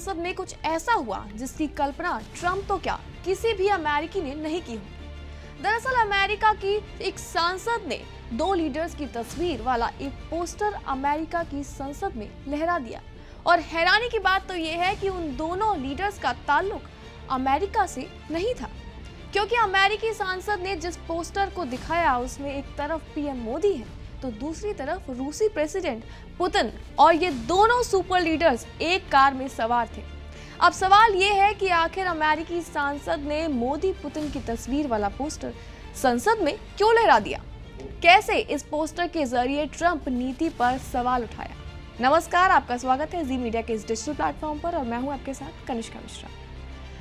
संसद में कुछ ऐसा हुआ जिसकी कल्पना ट्रंप तो क्या किसी भी अमेरिकी ने नहीं की होगी। दरअसल अमेरिका की एक सांसद ने दो लीडर्स की तस्वीर वाला एक पोस्टर अमेरिका की संसद में लहरा दिया और हैरानी की बात तो यह है कि उन दोनों लीडर्स का ताल्लुक अमेरिका से नहीं था, क्योंकि अमेरिकी सांसद ने जिस पोस्टर को दिखाया उसमें एक तरफ पीएम मोदी है तो दूसरी तरफ रूसी प्रेसिडेंट पुतिन, और ये दोनों सुपर लीडर्स एक कार में सवार थे। अब सवाल ये है कि आखिर अमेरिकी सांसद ने मोदी पुतिन की तस्वीर वाला पोस्टर संसद में क्यों लहरा दिया? कैसे इस पोस्टर के जरिए ट्रंप नीति पर सवाल उठाया? नमस्कार, आपका स्वागत है जी मीडिया के इस डिजिटल प्लेटफॉर्म पर और मैं हूं आपके साथ कनिष्का मिश्रा।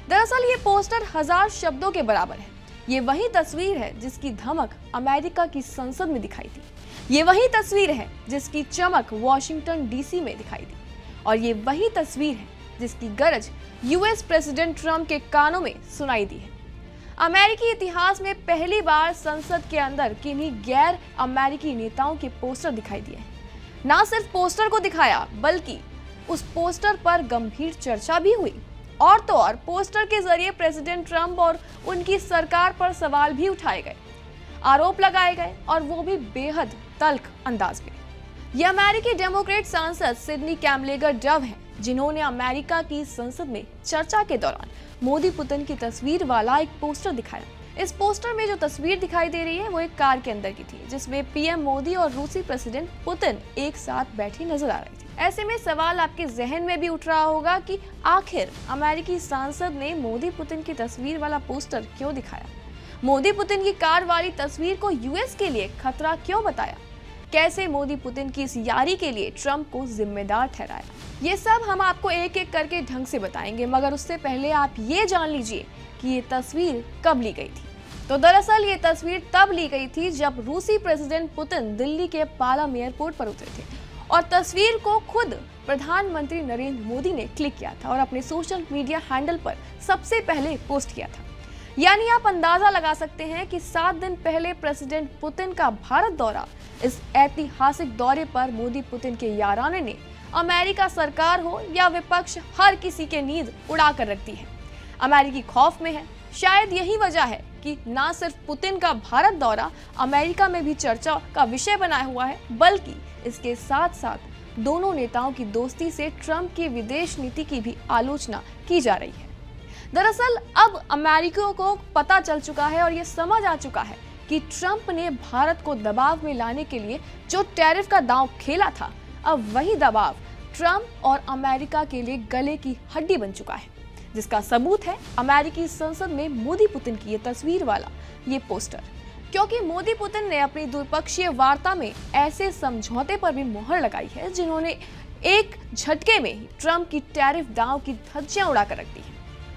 दरअसल ये पोस्टर 1000 शब्दों के बराबर है। ये वही तस्वीर है जिसकी धमक अमेरिका की संसद में दिखाई थी। ये वही तस्वीर है जिसकी चमक वॉशिंगटन डीसी में दिखाई दी, और ये वही तस्वीर है जिसकी गरज यूएस प्रेसिडेंट ट्रंप के कानों में सुनाई दी है। अमेरिकी इतिहास में पहली बार संसद के अंदर किन्हीं गैर अमेरिकी नेताओं के पोस्टर दिखाई दिए हैं। ना सिर्फ पोस्टर को दिखाया बल्कि उस पोस्टर पर गंभीर चर्चा भी हुई, और तो और पोस्टर के जरिए प्रेसिडेंट ट्रंप और उनकी सरकार पर सवाल भी उठाए गए, आरोप लगाए गए, और वो भी बेहद तल्ख अंदाज में। ये अमेरिकी डेमोक्रेट सांसद सिडनी कैमलेगर डव हैं, जिन्होंने अमेरिका की संसद में चर्चा के दौरान मोदी पुतिन की तस्वीर वाला एक पोस्टर दिखाया। इस पोस्टर में जो तस्वीर दिखाई दे रही है वो एक कार के अंदर की थी, जिसमें पीएम मोदी और रूसी प्रेसिडेंट पुतिन एक साथ बैठी नजर आ रही थी। ऐसे में सवाल आपके जहन में भी उठ रहा होगा कि आखिर अमेरिकी सांसद ने मोदी पुतिन की तस्वीर वाला पोस्टर क्यों दिखाया? मोदी पुतिन की कार वाली तस्वीर को यूएस के लिए खतरा क्यों बताया? कैसे मोदी पुतिन की इस यारी के लिए ट्रंप को जिम्मेदार ठहराया? ये सब हम आपको एक एक करके ढंग से बताएंगे, मगर उससे पहले आप ये जान लीजिए कि ये तस्वीर कब ली गई थी। तो दरअसल ये तस्वीर तब ली गई थी जब रूसी प्रेसिडेंट पुतिन दिल्ली के पालम एयरपोर्ट पर उतरे थे, और तस्वीर को खुद प्रधानमंत्री नरेंद्र मोदी ने क्लिक किया था और अपने सोशल मीडिया हैंडल पर सबसे पहले पोस्ट किया था। यानी आप अंदाजा लगा सकते हैं कि 7 दिन पहले प्रेसिडेंट पुतिन का भारत दौरा, इस ऐतिहासिक दौरे पर मोदी पुतिन के याराने ने अमेरिका सरकार हो या विपक्ष, हर किसी के नींद उड़ा कर रख दी है। अमेरिकी खौफ में है। शायद यही वजह है कि ना सिर्फ पुतिन का भारत दौरा अमेरिका में भी चर्चा का विषय बना हुआ है, बल्कि इसके साथ साथ दोनों नेताओं की दोस्ती से ट्रंप की विदेश नीति की भी आलोचना की जा रही है। दरअसल अब अमेरिकियों को पता चल चुका है और ये समझ आ चुका है कि ट्रंप ने भारत को दबाव में लाने के लिए जो टैरिफ का दांव खेला था, अब वही दबाव ट्रंप और अमेरिका के लिए गले की हड्डी बन चुका है, जिसका सबूत है अमेरिकी संसद में मोदी पुतिन की ये तस्वीर वाला ये पोस्टर। क्योंकि मोदी पुतिन ने अपनी द्विपक्षीय वार्ता में ऐसे समझौते पर भी मोहर लगाई है जिन्होंने एक झटके में ही ट्रंप की टैरिफ दांव की धज्जियां उड़ाकर रख दी है।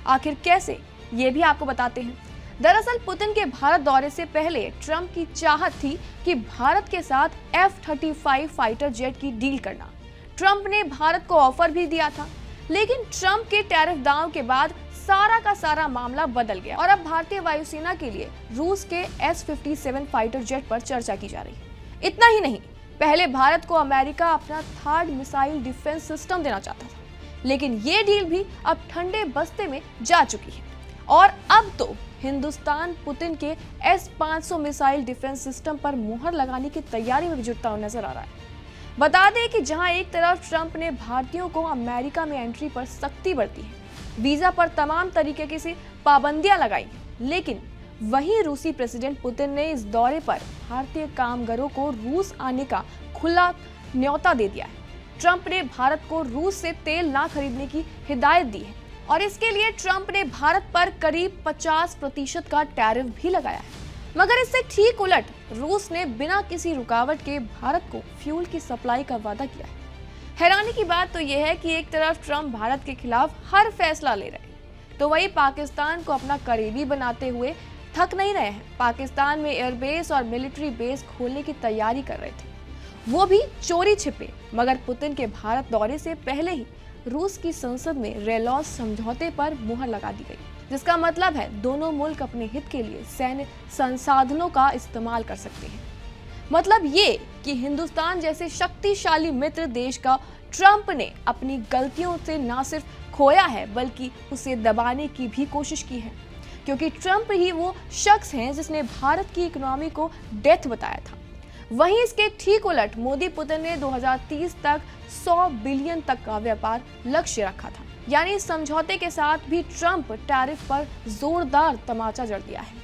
आखिर कैसे, ये भी आपको बताते हैं। दरअसल पुतिन के भारत दौरे से पहले ट्रंप की चाहत थी कि भारत के साथ F-35 फाइटर जेट की डील करना। ट्रंप ने भारत को ऑफर भी दिया था, लेकिन ट्रंप के टैरिफ दांव के बाद सारा का सारा मामला बदल गया और अब भारतीय वायुसेना के लिए रूस के S-57 फाइटर जेट पर चर्चा की जा रही है। इतना ही नहीं, पहले भारत को अमेरिका अपना थर्ड मिसाइल डिफेंस सिस्टम देना चाहता था, लेकिन ये डील भी अब ठंडे बस्ते में जा चुकी है, और अब तो हिंदुस्तान पुतिन के S-500 मिसाइल डिफेंस सिस्टम पर मुहर लगाने की तैयारी में भी जुटता हुआ नजर आ रहा है। बता दें कि जहां एक तरफ ट्रंप ने भारतीयों को अमेरिका में एंट्री पर सख्ती बरती है, वीजा पर तमाम तरीके की सी पाबंदियां लगाई, लेकिन वहीं रूसी प्रेसिडेंट पुतिन ने इस दौरे पर भारतीय कामगारों को रूस आने का खुला न्योता दे दिया है। ट्रंप ने भारत को रूस से तेल ना खरीदने की हिदायत दी है, और इसके लिए ट्रंप ने भारत पर करीब 50% का टैरिफ भी लगाया है। मगर इससे ठीक उलट रूस ने बिना किसी रुकावट के भारत को फ्यूल की सप्लाई का वादा किया है। हैरानी की बात तो यह है कि एक तरफ ट्रंप भारत के खिलाफ हर फैसला ले रहे हैं, तो वही पाकिस्तान को अपना करीबी बनाते हुए थक नहीं रहे हैं। पाकिस्तान में एयरबेस और मिलिट्री बेस खोलने की तैयारी कर रहे थे, वो भी चोरी छिपे। मगर पुतिन के भारत दौरे से पहले ही रूस की संसद में रेलॉस समझौते पर मुहर लगा दी गई, जिसका मतलब है दोनों मुल्क अपने हित के लिए सैन्य संसाधनों का इस्तेमाल कर सकते हैं। मतलब ये कि हिंदुस्तान जैसे शक्तिशाली मित्र देश का ट्रंप ने अपनी गलतियों से न सिर्फ खोया है बल्कि उसे दबाने की भी कोशिश की है, क्योंकि ट्रंप ही वो शख्स हैं जिसने भारत की इकोनॉमी को डेथ बताया था। वहीं इसके ठीक उलट मोदी पुतिन ने 2030 तक 100 बिलियन तक का व्यापार लक्ष्य रखा था। यानी इस समझौते के साथ भी ट्रंप टैरिफ पर जोरदार तमाचा जड़ दिया है।